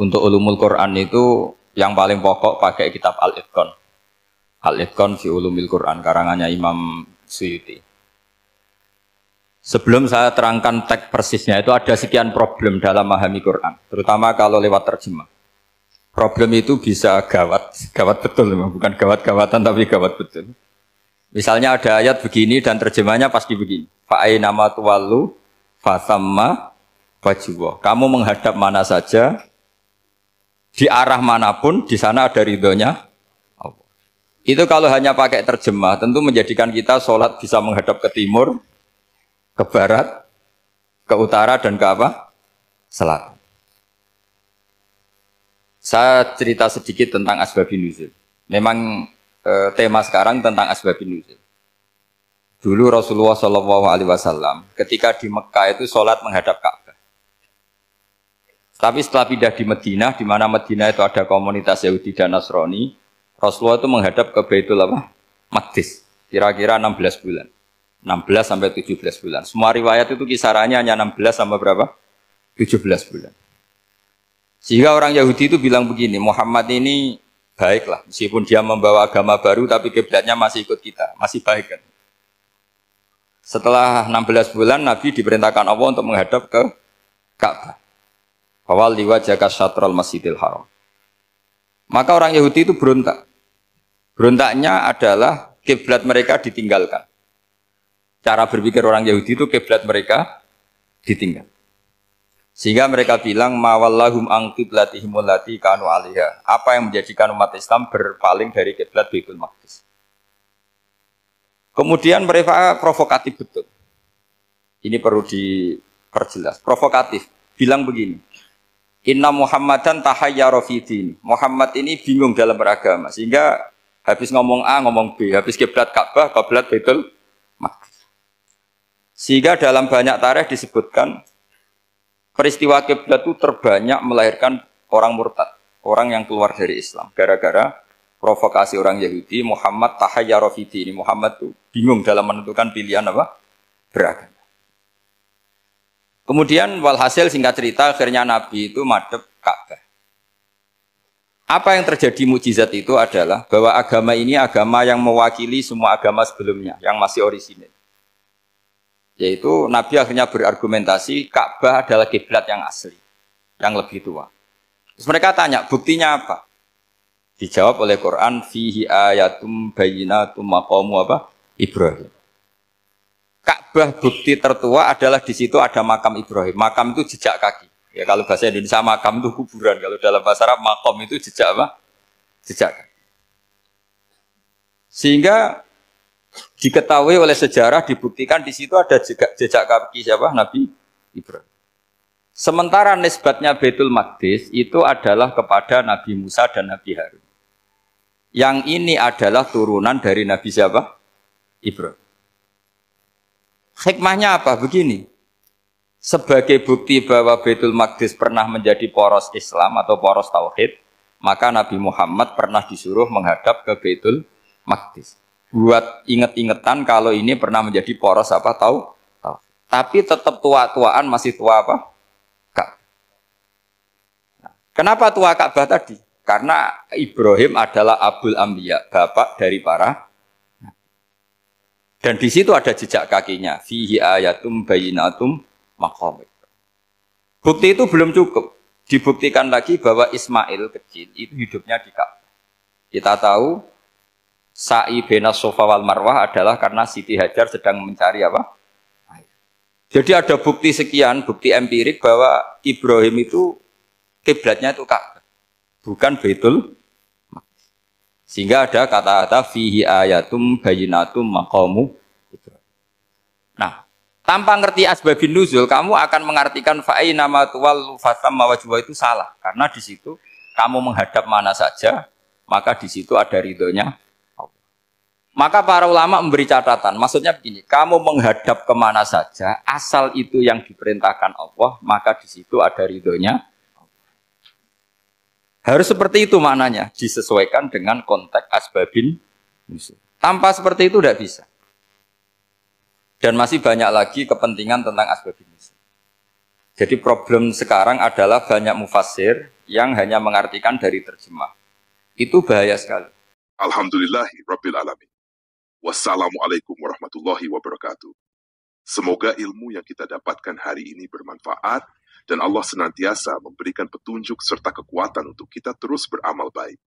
Untuk ulumul Quran itu yang paling pokok pakai kitab Al-Itqan. Al-Itqan fi ulumil Quran karangannya Imam Suyuti. Sebelum saya terangkan teks persisnya itu ada sekian problem dalam memahami Quran, terutama kalau lewat terjemah. Problem itu bisa gawat, gawat betul, bukan gawat-gawatan tapi gawat betul. Misalnya ada ayat begini dan terjemahnya pasti begini. Fa'aina ma tuwallu fasamma wajhullah. Kamu menghadap mana saja, di arah manapun, di sana ada ridhonya Allah. Itu kalau hanya pakai terjemah, tentu menjadikan kita sholat bisa menghadap ke timur, ke barat, ke utara, dan ke apa? Selatan. Saya cerita sedikit tentang asbabun nuzul. Memang tema sekarang tentang asbabun nuzul. Dulu Rasulullah SAW ketika di Mekah itu sholat menghadap Ka'bah. Tapi setelah pindah di Madinah, di mana Madinah itu ada komunitas Yahudi dan Nasrani, Rasulullah itu menghadap ke Baitul Maqdis, kira-kira 16 bulan. 16 sampai 17 bulan. Semua riwayat itu kisarannya hanya 16 sampai berapa? 17 bulan. Sehingga orang Yahudi itu bilang begini, Muhammad ini baiklah, meskipun dia membawa agama baru, tapi kiblatnya masih ikut kita, masih baik kan. Setelah 16 bulan, Nabi diperintahkan Allah untuk menghadap ke Ka'bah. Awal liwajaka syatrul masjidil haram. Maka orang Yahudi itu berontak. Berontaknya adalah kiblat mereka ditinggalkan. Cara berpikir orang Yahudi itu kiblat mereka ditinggal. Sehingga mereka bilang mawallahum an qiblatihim allati kanu 'alaiha. Apa yang menjadikan umat Islam berpaling dari kiblat Baitul Maqdis. Kemudian mereka provokatif betul. Ini perlu diperjelas. Provokatif. Bilang begini. Inna Muhammadan tahayyara fi din. Muhammad ini bingung dalam beragama. Sehingga habis ngomong A, ngomong B. Habis kiblat Ka'bah, kiblat Baitul Maqdis. Sehingga dalam banyak tarikh disebutkan peristiwa kiblat itu terbanyak melahirkan orang murtad. Orang yang keluar dari Islam. Gara-gara provokasi orang Yahudi, Muhammad tahayyara fi din. Muhammad itu bingung dalam menentukan pilihan apa? Beragama. Kemudian walhasil singkat cerita akhirnya Nabi itu madhep Ka'bah. Apa yang terjadi mukjizat itu adalah bahwa agama ini agama yang mewakili semua agama sebelumnya yang masih orisinil. Yaitu Nabi akhirnya berargumentasi Ka'bah adalah kiblat yang asli, yang lebih tua. Terus mereka tanya, buktinya apa? Dijawab oleh Quran, fihi ayatum bayyinatum maqamu apa? Ibrahim. Ka'bah bukti tertua adalah di situ ada makam Ibrahim. Makam itu jejak kaki. Ya kalau bahasa Indonesia makam itu kuburan. Kalau dalam bahasa Arab makom itu jejak apa? Jejak kaki. Sehingga diketahui oleh sejarah dibuktikan di situ ada jejak kaki siapa? Nabi Ibrahim. Sementara nisbatnya Baitul Maqdis itu adalah kepada Nabi Musa dan Nabi Harun. Yang ini adalah turunan dari Nabi siapa? Ibrahim. Hikmahnya apa? Begini, sebagai bukti bahwa Baitul Maqdis pernah menjadi poros Islam atau poros Tauhid, maka Nabi Muhammad pernah disuruh menghadap ke Baitul Maqdis. Buat inget-ingetan kalau ini pernah menjadi poros apa? Tauhid. Tapi tetap tua-tuaan masih tua apa? Ka'bah. Nah, kenapa tua Ka'bah tadi? Karena Ibrahim adalah Abul Anbiya, bapak dari para. Dan di situ ada jejak kakinya. Fihi ayatum bayyinatum maqam. Bukti itu belum cukup. Dibuktikan lagi bahwa Ismail kecil itu hidupnya di Ka'bah. Kita tahu sa'i baina Safa wal Marwah adalah karena Siti Hajar sedang mencari apa? Jadi ada bukti sekian, bukti empirik bahwa Ibrahim itu kiblatnya itu Ka'bah, bukan Baitul. Sehingga ada kata-kata fihi ayatum bayyinatum maqamu. Nah, tanpa ngerti asbabun nuzul, kamu akan mengartikan fa'aina ma tuwallu fasamma wajhuhu itu salah. Karena di situ kamu menghadap mana saja, maka di situ ada ridhonya Allah. Maka para ulama memberi catatan, maksudnya begini, kamu menghadap kemana saja, asal itu yang diperintahkan Allah, maka di situ ada ridhonya. Harus seperti itu maknanya, disesuaikan dengan konteks asbabun nuzul. Tanpa seperti itu tidak bisa. Dan masih banyak lagi kepentingan tentang asbabun nuzul. Jadi problem sekarang adalah banyak mufassir yang hanya mengartikan dari terjemah. Itu bahaya sekali. Alhamdulillahi Rabbil Alamin. Wassalamualaikum warahmatullahi wabarakatuh. Semoga ilmu yang kita dapatkan hari ini bermanfaat dan Allah senantiasa memberikan petunjuk serta kekuatan untuk kita terus beramal baik.